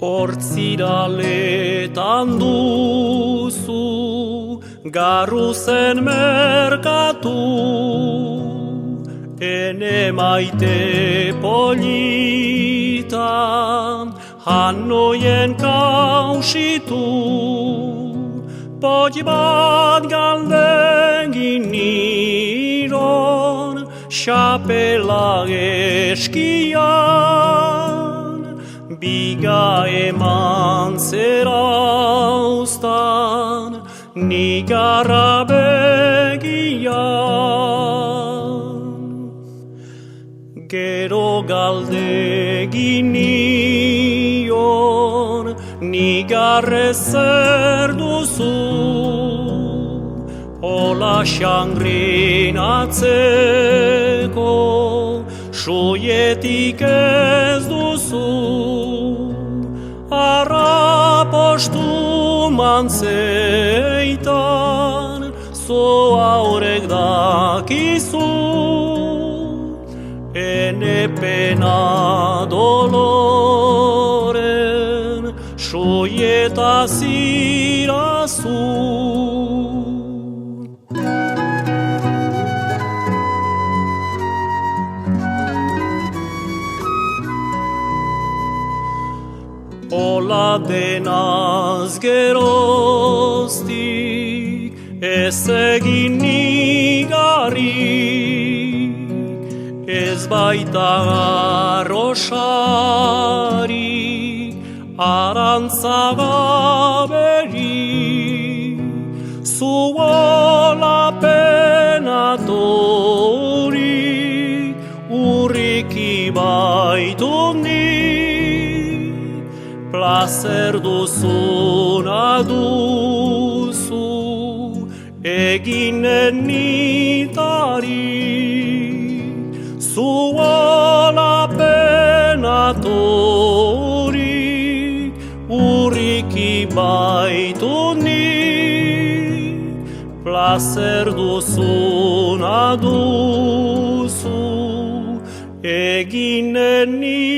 Hortziraletan duzu garruzen merkatu, ene maite politan hanoien kausitu. Poti bat galdegin niron xapela eskian, biga eman zerauztan nigarra begian. Gero galdegin nion nigarre zer duzu, hola xangrin atzeko soietik ez duzu. Arrapostu mantzeitan zoa horrek dakizu, ene pena doloren soieta zirazu. Hola denaz geroztik ez egin nigarrik, ez baita arrosarik arantzagaberik. Zuola penatorik urriki baitut nik, plazer duzuna duzu eginen nitarik. Zuola penatorik urriki baitut nik, plazer duzuna duzu eginen nitarik.